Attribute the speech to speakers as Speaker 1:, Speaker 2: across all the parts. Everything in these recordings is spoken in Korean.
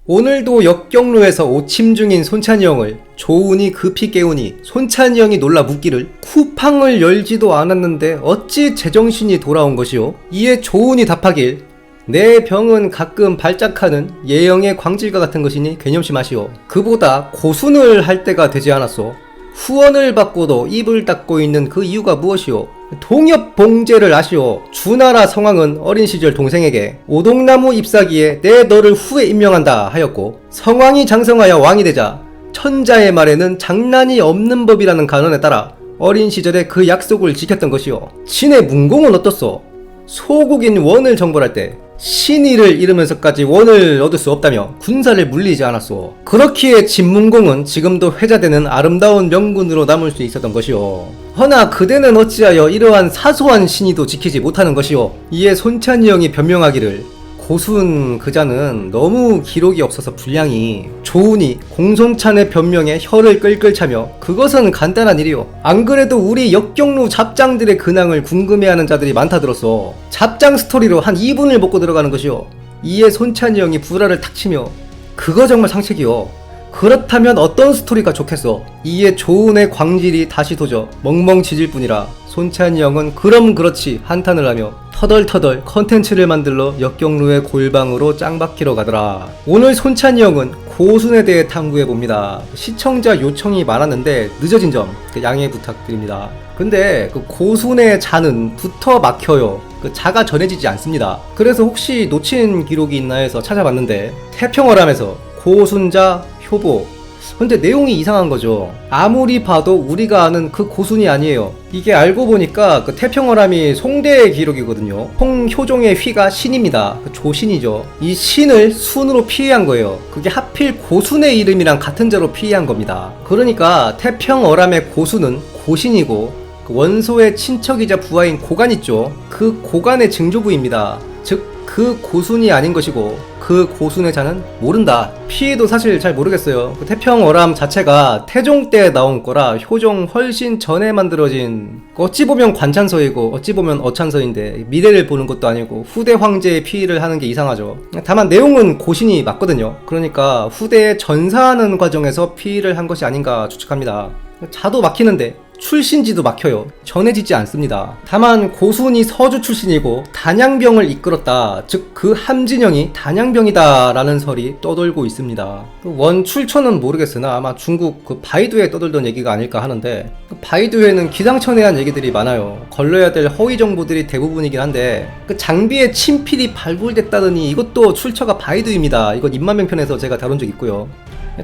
Speaker 1: 오늘도 역경로에서 오침 중인 손찬이 형을 조은이 급히 깨우니 손찬이 형이 놀라 묻기를 쿠팡을 열지도 않았는데 어찌 제정신이 돌아온 것이오? 이에 조은이 답하길 내 병은 가끔 발작하는 예형의 광질과 같은 것이니 개념시 마시오. 그보다 고순을 할 때가 되지 않았소. 후원을 받고도 입을 닫고 있는 그 이유가 무엇이오? 동엽 봉제를 아시오. 주나라 성왕은 어린 시절 동생에게 오동나무 잎사귀에 내 너를 후에 임명한다 하였고, 성왕이 장성하여 왕이 되자 천자의 말에는 장난이 없는 법이라는 간언에 따라 어린 시절에 그 약속을 지켰던 것이오. 신의 문공은 어떻소? 소국인 원을 정벌할 때 신의를 잃으면서까지 원을 얻을 수 없다며 군사를 물리지 않았소. 그렇기에 진문공은 지금도 회자되는 아름다운 명군으로 남을 수 있었던 것이오. 허나 그대는 어찌하여 이러한 사소한 신의도 지키지 못하는 것이오. 이에 손찬이 형이 변명하기를 고순 그자는 너무 기록이 없어서 분량이, 조은이 공손찬의 변명에 혀를 끌끌 차며 그것은 간단한 일이오. 안 그래도 우리 역경루 잡장들의 근황을 궁금해하는 자들이 많다 들었어. 잡장 스토리로 한 2분을 먹고 들어가는 것이오. 이에 손찬이 형이 불화를 탁 치며 그거 정말 상책이오. 그렇다면 어떤 스토리가 좋겠어? 이에 조은의 광질이 다시 도져 멍멍 짖을 뿐이라 손찬이 형은 그럼 그렇지 한탄을 하며 터덜터덜 컨텐츠를 만들러 역경루의 골방으로 짱박히러 가더라. 오늘 손찬이 형은 고순에 대해 탐구해봅니다. 시청자 요청이 많았는데 늦어진 점 양해 부탁드립니다. 근데 그 고순의 자는 붙어 막혀요. 그 자가 전해지지 않습니다. 그래서 혹시 놓친 기록이 있나 해서 찾아봤는데 태평어람에서 고순자 효보, 근데 내용이 이상한 거죠. 아무리 봐도 우리가 아는 그 고순이 아니에요. 이게 알고 보니까 그 태평어람이 송대의 기록이거든요. 홍효종의 휘가 신입니다. 그 조신이죠. 이 신을 순으로 피해한 거예요. 그게 하필 고순의 이름이랑 같은 자로 피해한 겁니다. 그러니까 태평어람의 고순은 고신이고 그 원소의 친척이자 부하인 고간 있죠. 그 고간의 증조부입니다. 즉 그 고순이 아닌 것이고 그 고순의 자는 모른다. 피해도 사실 잘 모르겠어요. 그 태평어람 자체가 태종 때 나온 거라 효종 훨씬 전에 만들어진, 어찌 보면 관찬서이고 어찌 보면 어찬서인데 미래를 보는 것도 아니고 후대 황제의 피의를 하는 게 이상하죠. 다만 내용은 고신이 맞거든요. 그러니까 후대에 전사하는 과정에서 피의를 한 것이 아닌가 추측합니다. 자도 막히는데 출신지도 막혀요. 전해지지 않습니다. 다만 고순이 서주 출신이고 단양병을 이끌었다. 즉 그 함진영이 단양병이다 라는 설이 떠돌고 있습니다. 원 출처는 모르겠으나 아마 중국 그 바이두에 떠돌던 얘기가 아닐까 하는데, 그 바이두에는 기상천외한 얘기들이 많아요. 걸러야 될 허위 정보들이 대부분이긴 한데 그 장비에 친필이 발굴됐다더니 이것도 출처가 바이두입니다. 이건 입만명 편에서 제가 다룬 적 있고요.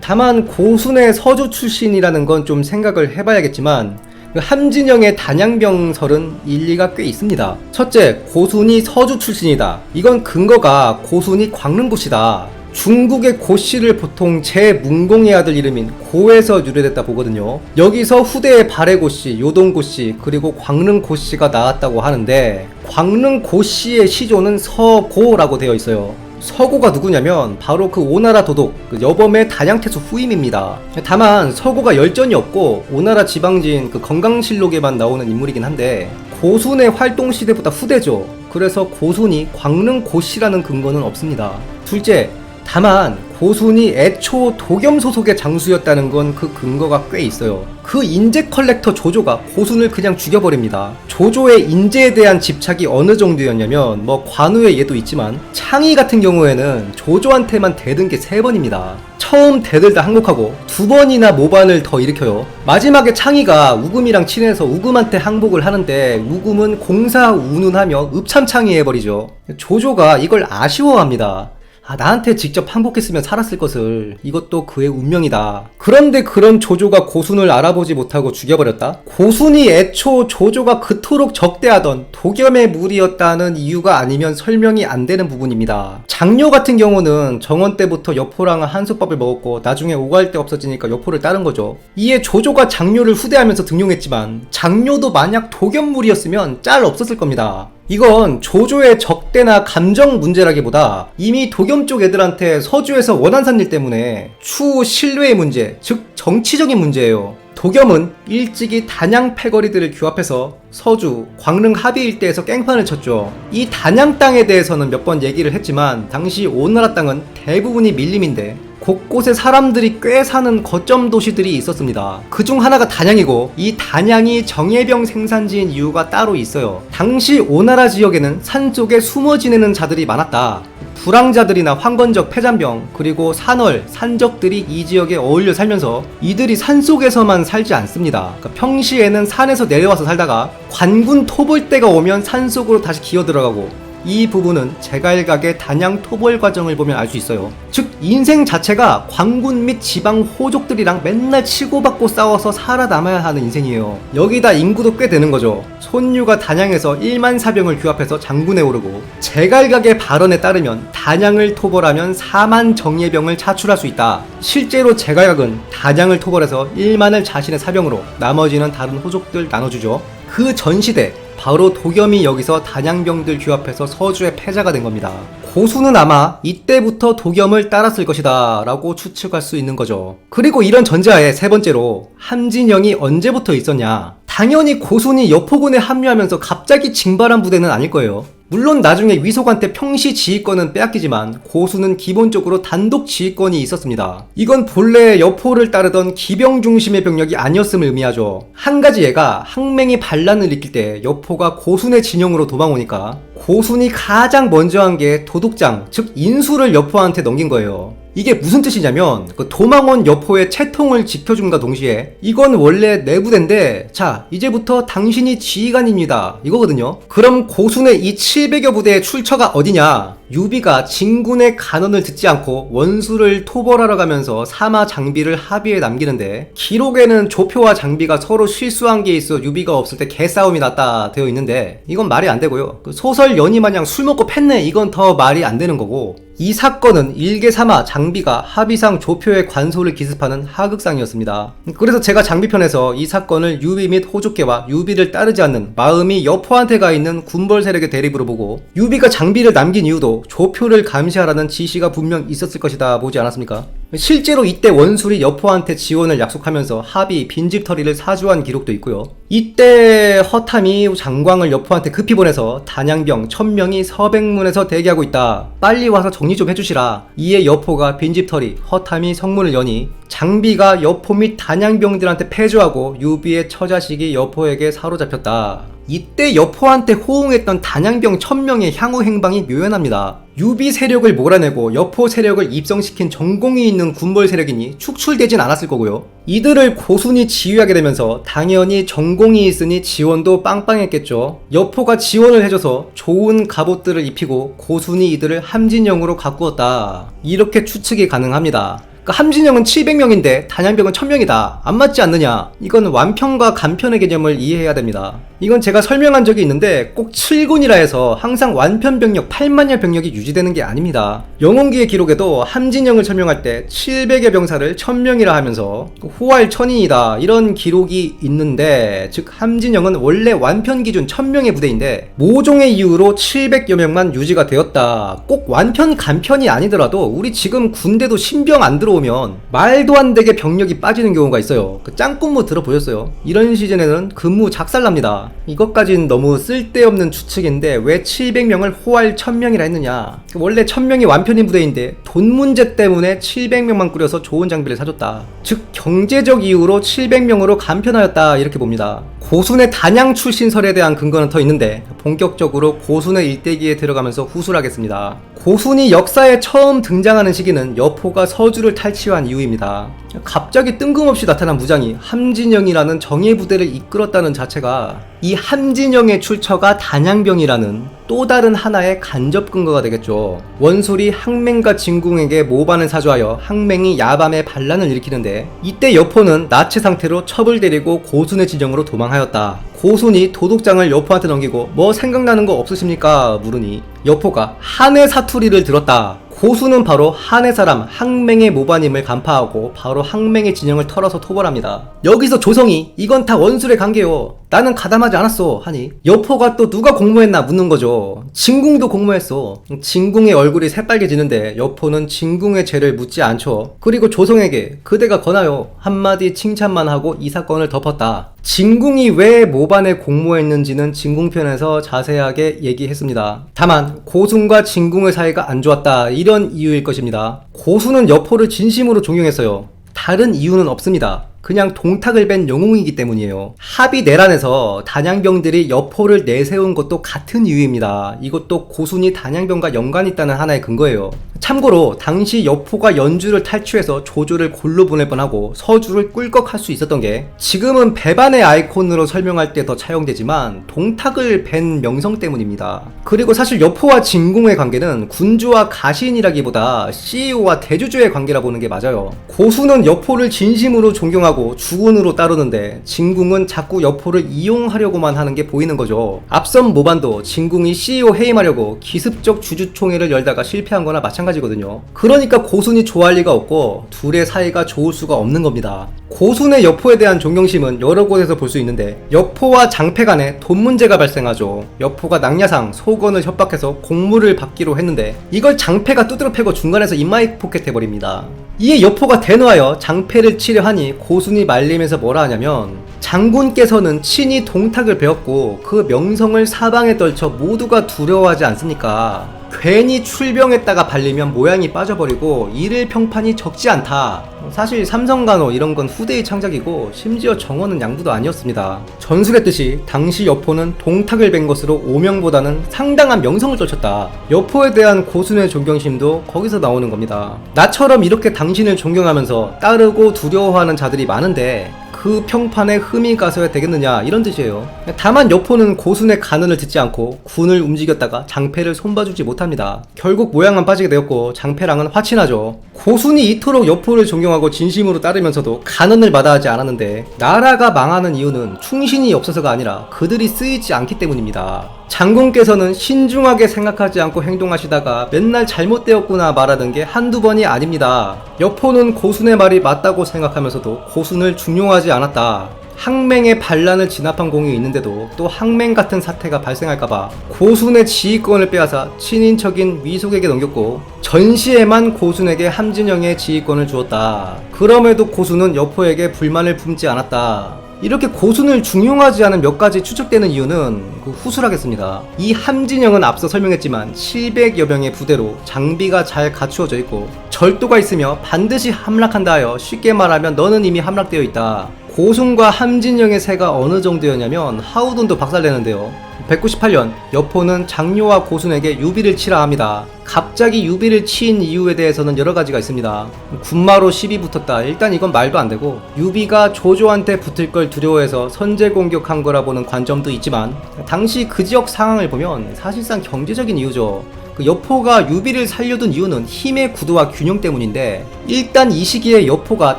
Speaker 1: 다만 고순의 서주 출신이라는 건 좀 생각을 해봐야겠지만 함진영의 단양병설은 일리가 꽤 있습니다. 첫째, 고순이 서주 출신이다. 이건 근거가 고순이 광릉고씨다. 중국의 고씨를 보통 제문공의 아들 이름인 고에서 유래됐다 보거든요. 여기서 후대의 발해고씨, 요동고씨, 그리고 광릉고씨가 나왔다고 하는데 광릉고씨의 시조는 서고라고 되어 있어요. 서고가 누구냐면 바로 그 오나라 도독 그 여범의 단양태수 후임입니다. 다만 서고가 열전이 없고 오나라 지방진 그 건강실록에만 나오는 인물이긴 한데 고순의 활동 시대보다 후대죠. 그래서 고순이 광릉고씨라는 근거는 없습니다. 둘째, 다만 고순이 애초 도겸 소속의 장수였다는 건 그 근거가 꽤 있어요. 그 인재 컬렉터 조조가 고순을 그냥 죽여버립니다. 조조의 인재에 대한 집착이 어느 정도였냐면 뭐 관우의 예도 있지만 창의 같은 경우에는 조조한테만 대든 게 3번입니다. 처음 대들다 항복하고 2번이나 모반을 더 일으켜요. 마지막에 창의가 우금이랑 친해서 우금한테 항복을 하는데 우금은 공사운운하며 읍참창의해버리죠. 조조가 이걸 아쉬워합니다. 나한테 직접 항복했으면 살았을 것을. 이것도 그의 운명이다. 그런데 그런 조조가 고순을 알아보지 못하고 죽여버렸다? 고순이 애초 조조가 그토록 적대하던 도겸의 무리였다는 이유가 아니면 설명이 안 되는 부분입니다. 장료 같은 경우는 정원 때부터 여포랑은 한솥밥을 먹었고 나중에 오갈 데 없어지니까 여포를 따른 거죠. 이에 조조가 장료를 후대하면서 등용했지만 장료도 만약 도겸 무리였으면 짤 없었을 겁니다. 이건 조조의 적대나 감정 문제라기보다 이미 도겸 쪽 애들한테 서주에서 원한산 일 때문에 추후 신뢰의 문제, 즉 정치적인 문제예요. 도겸은 일찍이 단양 패거리들을 규합해서 서주, 광릉 합의 일대에서 깽판을 쳤죠. 이 단양 땅에 대해서는 몇 번 얘기를 했지만 당시 오나라 땅은 대부분이 밀림인데 곳곳에 사람들이 꽤 사는 거점 도시들이 있었습니다. 그중 하나가 단양이고 이 단양이 정예병 생산지인 이유가 따로 있어요. 당시 오나라 지역에는 산속에 숨어 지내는 자들이 많았다. 불황자들이나 황건적 폐잔병 그리고 산월, 산적들이 이 지역에 어울려 살면서 이들이 산속에서만 살지 않습니다. 그러니까 평시에는 산에서 내려와서 살다가 관군 토벌 때가 오면 산속으로 다시 기어 들어가고, 이 부분은 제갈각의 단양 토벌 과정을 보면 알 수 있어요. 즉 인생 자체가 관군 및 지방 호족들이랑 맨날 치고받고 싸워서 살아남아야 하는 인생이에요. 여기다 인구도 꽤 되는 거죠. 손유가 단양에서 1만 사병을 규합해서 장군에 오르고, 제갈각의 발언에 따르면 단양을 토벌하면 4만 정예병을 차출할 수 있다. 실제로 제갈각은 단양을 토벌해서 1만을 자신의 사병으로, 나머지는 다른 호족들 나눠주죠. 그 전시대 바로 도겸이 여기서 단양병들 규합해서 서주의 패자가 된 겁니다. 고수는 아마 이때부터 도겸을 따랐을 것이다 라고 추측할 수 있는 거죠. 그리고 이런 전제하에 세 번째로, 함진영이 언제부터 있었냐. 당연히 고순이 여포군에 합류하면서 갑자기 징발한 부대는 아닐 거예요. 물론 나중에 위소관 때 평시 지휘권은 빼앗기지만 고수는 기본적으로 단독 지휘권이 있었습니다. 이건 본래 여포를 따르던 기병 중심의 병력이 아니었음을 의미하죠. 한 가지 얘가 항맹이 반란을 일으킬 때 여포가 고순의 진영으로 도망오니까 고순이 가장 먼저 한 게 도독장, 즉 인수를 여포한테 넘긴 거예요. 이게 무슨 뜻이냐면 그 도망온 여포의 채통을 지켜줌과 동시에 이건 원래 내부대인데 자 이제부터 당신이 지휘관입니다 이거거든요. 그럼 고순의 이 700여 부대의 출처가 어디냐. 유비가 진군의 간언을 듣지 않고 원수를 토벌하러 가면서 사마 장비를 합의에 남기는데, 기록에는 조표와 장비가 서로 실수한 게 있어 유비가 없을 때 개싸움이 났다 되어 있는데 이건 말이 안 되고요. 그 소설 연희마냥 술 먹고 팼네 이건 더 말이 안 되는 거고, 이 사건은 일개사마 장비가 합의상 조표의 관소를 기습하는 하극상이었습니다. 그래서 제가 장비편에서 이 사건을 유비 및 호족계와 유비를 따르지 않는 마음이 여포한테 가 있는 군벌 세력의 대립으로 보고, 유비가 장비를 남긴 이유도 조표를 감시하라는 지시가 분명 있었을 것이다 보지 않았습니까? 실제로 이때 원술이 여포한테 지원을 약속하면서 합의 빈집털이를 사주한 기록도 있고요. 이때 허탐이 장광을 여포한테 급히 보내서 단양병 1000명이 서백문에서 대기하고 있다, 빨리 와서 정리 좀 해주시라. 이에 여포가 빈집털이, 허탐이 성문을 여니 장비가 여포 및 단양병들한테 패주하고 유비의 처자식이 여포에게 사로잡혔다. 이때 여포한테 호응했던 단양병 1000명의 향후 행방이 묘연합니다. 유비 세력을 몰아내고 여포 세력을 입성시킨 전공이 있는 군벌 세력이니 축출되진 않았을 거고요. 이들을 고순이 지휘하게 되면서 당연히 전공이 있으니 지원도 빵빵했겠죠. 여포가 지원을 해줘서 좋은 갑옷들을 입히고 고순이 이들을 함진영으로 가꾸었다, 이렇게 추측이 가능합니다. 함진영은 700명인데 단양병은 1000명이다. 안 맞지 않느냐? 이건 완편과 간편의 개념을 이해해야 됩니다. 이건 제가 설명한 적이 있는데 꼭 7군이라 해서 항상 완편 병력 8만여 병력이 유지되는 게 아닙니다. 영웅기의 기록에도 함진영을 설명할 때 700여 병사를 1000명이라 하면서 호활 1000인이다 이런 기록이 있는데, 즉 함진영은 원래 완편 기준 1000명의 부대인데 모종의 이유로 700여 명만 유지가 되었다. 꼭 완편 간편이 아니더라도 우리 지금 군대도 신병 안 들어오면 말도 안 되게 병력이 빠지는 경우가 있어요. 그 짱군무 들어보셨어요? 이런 시즌에는 근무 작살납니다. 이것까진 너무 쓸데없는 추측인데 왜 700명을 호활 1000명이라 했느냐. 원래 1000명이 완편인 부대인데 돈 문제 때문에 700명만 꾸려서 좋은 장비를 사줬다. 즉 경제적 이유로 700명으로 간편하였다 이렇게 봅니다. 고순의 단양 출신설에 대한 근거는 더 있는데 본격적으로 고순의 일대기에 들어가면서 후술하겠습니다. 고순이 역사에 처음 등장하는 시기는 여포가 서주를 탈취한 이후입니다. 갑자기 뜬금없이 나타난 무장이 함진영이라는 정예부대를 이끌었다는 자체가 이 함진영의 출처가 단양병이라는 또 다른 하나의 간접 근거가 되겠죠. 원술이 항맹과 진궁에게 모반을 사주하여 항맹이 야밤에 반란을 일으키는데 이때 여포는 나체 상태로 첩을 데리고 고순의 진영으로 도망하였다. 고순이 도독장을 여포한테 넘기고 뭐 생각나는 거 없으십니까? 물으니 여포가 한해 사투리를 들었다. 고수는 바로 한해 사람 항맹의 모반임을 간파하고 바로 항맹의 진영을 털어서 토벌합니다. 여기서 조성이 이건 다 원술의 관계요. 나는 가담하지 않았어 하니 여포가 또 누가 공모했나 묻는 거죠. 진궁도 공모했어. 진궁의 얼굴이 새빨개지는데 여포는 진궁의 죄를 묻지 않죠. 그리고 조성에게 그대가 권하여 한마디 칭찬만 하고 이 사건을 덮었다. 진궁이 왜 모반에 공모했는지는 진궁편에서 자세하게 얘기했습니다. 다만 고순과 진궁의 사이가 안 좋았다, 이런 이유일 것입니다. 고순은 여포를 진심으로 존경했어요. 다른 이유는 없습니다. 그냥 동탁을 뺀 영웅이기 때문이에요. 합의 내란에서 단양병들이 여포를 내세운 것도 같은 이유입니다. 이것도 고순이 단양병과 연관이 있다는 하나의 근거예요. 참고로 당시 여포가 연주를 탈취해서 조조를 골로 보낼 뻔하고 서주를 꿀꺽할 수 있었던 게 지금은 배반의 아이콘으로 설명할 때 더 차용되지만 동탁을 뺀 명성 때문입니다. 그리고 사실 여포와 진궁의 관계는 군주와 가시인이라기보다 CEO와 대주주의 관계라 보는 게 맞아요. 고순은 여포를 진심으로 존경하고 주군으로 따르는데 진궁은 자꾸 여포를 이용하려고만 하는 게 보이는 거죠. 앞선 모반도 진궁이 CEO 해임하려고 기습적 주주총회를 열다가 실패한 거나 마찬가지거든요. 그러니까 고순이 좋아할 리가 없고 둘의 사이가 좋을 수가 없는 겁니다. 고순의 여포에 대한 존경심은 여러 곳에서 볼 수 있는데 여포와 장패 간에 돈 문제가 발생하죠. 여포가 낙야상 소건을 협박해서 공물을 받기로 했는데 이걸 장패가 두드러 패고 중간에서 인마이 포켓해버립니다. 이에 여포가 대노하여 장패를 치려하니 고순이 말리면서 뭐라 하냐면 장군께서는 친히 동탁을 배웠고 그 명성을 사방에 떨쳐 모두가 두려워하지 않습니까? 괜히 출병했다가 발리면 모양이 빠져버리고 잃을 평판이 적지 않다. 사실 삼성간호 이런 건 후대의 창작이고 심지어 정원은 양부도 아니었습니다. 전술했듯이 당시 여포는 동탁을 뵌 것으로 오명보다는 상당한 명성을 떨쳤다. 여포에 대한 고순의 존경심도 거기서 나오는 겁니다. 나처럼 이렇게 당신을 존경하면서 따르고 두려워하는 자들이 많은데 그 평판에 흠이 가서야 되겠느냐, 이런 뜻이에요. 다만 여포는 고순의 간언을 듣지 않고 군을 움직였다가 장패를 손봐주지 못합니다. 결국 모양만 빠지게 되었고 장패랑은 화친하죠. 고순이 이토록 여포를 존경하고 진심으로 따르면서도 간언을 마다하지 않았는데 나라가 망하는 이유는 충신이 없어서가 아니라 그들이 쓰이지 않기 때문입니다. 장군께서는 신중하게 생각하지 않고 행동하시다가 맨날 잘못되었구나 말하는 게 한두 번이 아닙니다. 여포는 고순의 말이 맞다고 생각하면서도 고순을 중용하지 않았다. 항맹의 반란을 진압한 공이 있는데도 또 항맹 같은 사태가 발생할까봐 고순의 지휘권을 빼앗아 친인척인 위속에게 넘겼고 전시에만 고순에게 함진영의 지휘권을 주었다. 그럼에도 고순은 여포에게 불만을 품지 않았다. 이렇게 고순을 중용하지 않은 몇 가지 추측되는 이유는 후술하겠습니다. 이 함진영은 앞서 설명했지만 700여 명의 부대로 장비가 잘 갖추어져 있고 절도가 있으며 반드시 함락한다 하여 쉽게 말하면 너는 이미 함락되어 있다. 고순과 함진영의 세가 어느 정도였냐면 하우돈도 박살내는데요. 198년 여포는 장료와 고순에게 유비를 치라 합니다. 갑자기 유비를 치인 이유에 대해서는 여러 가지가 있습니다. 군마로 시비 붙었다. 일단 이건 말도 안 되고 유비가 조조한테 붙을 걸 두려워해서 선제 공격한 거라 보는 관점도 있지만 당시 그 지역 상황을 보면 사실상 경제적인 이유죠. 여포가 유비를 살려둔 이유는 힘의 구도와 균형 때문인데 일단 이 시기에 여포가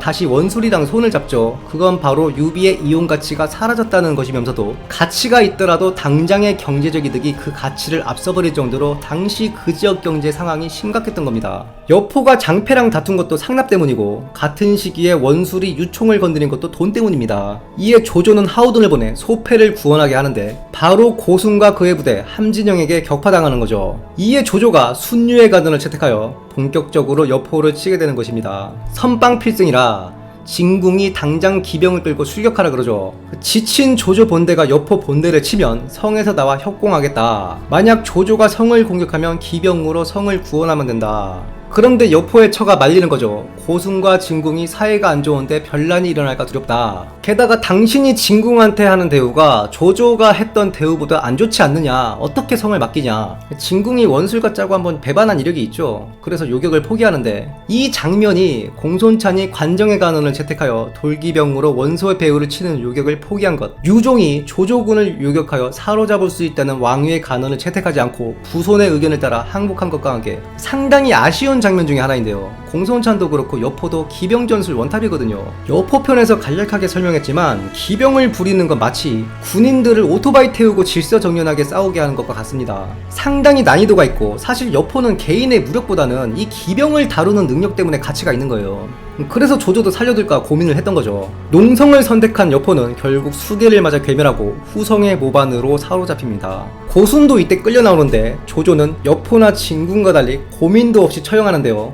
Speaker 1: 다시 원술이랑 손을 잡죠. 그건 바로 유비의 이용 가치가 사라졌다는 것이면서도 가치가 있더라도 당장의 경제적 이득이 그 가치를 앞서버릴 정도로 당시 그 지역 경제 상황이 심각했던 겁니다. 여포가 장패랑 다툰 것도 상납 때문이고 같은 시기에 원술이 유총을 건드린 것도 돈 때문입니다. 이에 조조는 하우돈을 보내 소패를 구원하게 하는데 바로 고순과 그의 부대 함진영에게 격파당하는 거죠. 이에 조조가 순유의 가전을 채택하여 본격적으로 여포를 치게 되는 것입니다. 선빵 필승이라 진궁이 당장 기병을 끌고 출격하라 그러죠. 지친 조조 본대가 여포 본대를 치면 성에서 나와 협공하겠다. 만약 조조가 성을 공격하면 기병으로 성을 구원하면 된다. 그런데 여포의 처가 말리는 거죠. 고순과 진궁이 사이가 안 좋은데 변란이 일어날까 두렵다. 게다가 당신이 진궁한테 하는 대우가 조조가 했던 대우보다 안 좋지 않느냐, 어떻게 성을 맡기냐. 진궁이 원술과 짜고 한번 배반한 이력이 있죠. 그래서 요격을 포기하는데 이 장면이 공손찬이 관정의 간언을 채택하여 돌기병으로 원소의 배후를 치는 요격을 포기한 것, 유종이 조조군을 요격하여 사로잡을 수 있다는 왕위의 간언을 채택하지 않고 부손의 의견을 따라 항복한 것과 함께 상당히 아쉬운 장면 중에 하나인데요. 공손찬도 그렇고 여포도 기병전술 원탑이거든요. 여포편에서 간략하게 설명했지만 기병을 부리는 건 마치 군인들을 오토바이 태우고 질서정연하게 싸우게 하는 것과 같습니다. 상당히 난이도가 있고 사실 여포는 개인의 무력보다는 이 기병을 다루는 능력 때문에 가치가 있는 거예요. 그래서 조조도 살려둘까 고민을 했던 거죠. 농성을 선택한 여포는 결국 수계를 맞아 괴멸하고 후성의 모반으로 사로잡힙니다. 고순도 이때 끌려 나오는데 조조는 여포나 진군과 달리 고민도 없이 처형하는데요.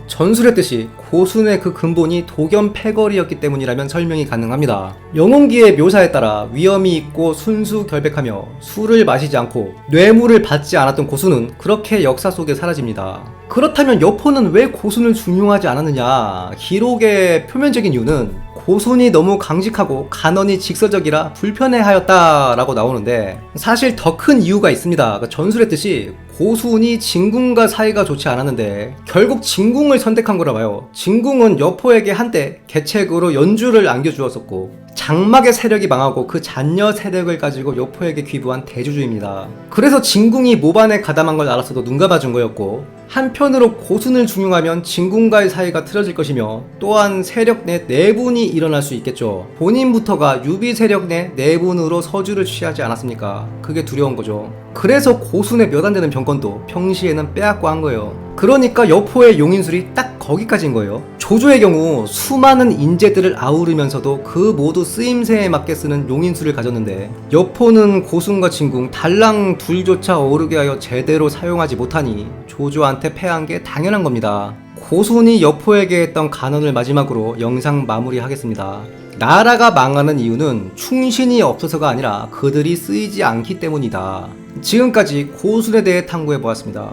Speaker 1: 전술했듯이 고순의 그 근본이 독연 패거리였기 때문이라면 설명이 가능합니다. 영웅기의 묘사에 따라 위험이 있고 순수 결백하며 술을 마시지 않고 뇌물을 받지 않았던 고순은 그렇게 역사 속에 사라집니다. 그렇다면 여포는 왜 고순을 중용하지 않았느냐? 기록의 표면적인 이유는 고순이 너무 강직하고 간언이 직서적이라 불편해하였다라고 나오는데 사실 더 큰 이유가 있습니다. 전술했듯이 고순이 진궁과 사이가 좋지 않았는데 결국 진궁을 선택한 거라 봐요. 진궁은 여포에게 한때 계책으로 연주를 안겨주었었고 장막의 세력이 망하고 그 잔여 세력을 가지고 여포에게 귀부한 대주주입니다. 그래서 진궁이 모반에 가담한 걸 알았어도 눈 감아준 거였고 한편으로 고순을 중용하면 진궁과의 사이가 틀어질 것이며 또한 세력 내 내분이 일어날 수 있겠죠. 본인부터가 유비 세력 내 내분으로 서주를 취하지 않았습니까? 그게 두려운 거죠. 그래서 고순의 몇 안 되는 병건도 평시에는 빼앗고 한 거예요. 그러니까 여포의 용인술이 딱 거기까지인 거예요. 조조의 경우 수많은 인재들을 아우르면서도 그 모두 쓰임새에 맞게 쓰는 용인술을 가졌는데 여포는 고순과 진궁 달랑 둘조차 오르게 하여 제대로 사용하지 못하니 조조한테 패한 게 당연한 겁니다. 고순이 여포에게 했던 간언을 마지막으로 영상 마무리하겠습니다. 나라가 망하는 이유는 충신이 없어서가 아니라 그들이 쓰이지 않기 때문이다. 지금까지 고순에 대해 탐구해보았습니다.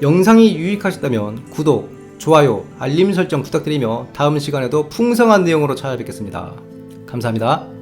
Speaker 1: 영상이 유익하셨다면 구독, 좋아요, 알림 설정 부탁드리며 다음 시간에도 풍성한 내용으로 찾아뵙겠습니다. 감사합니다.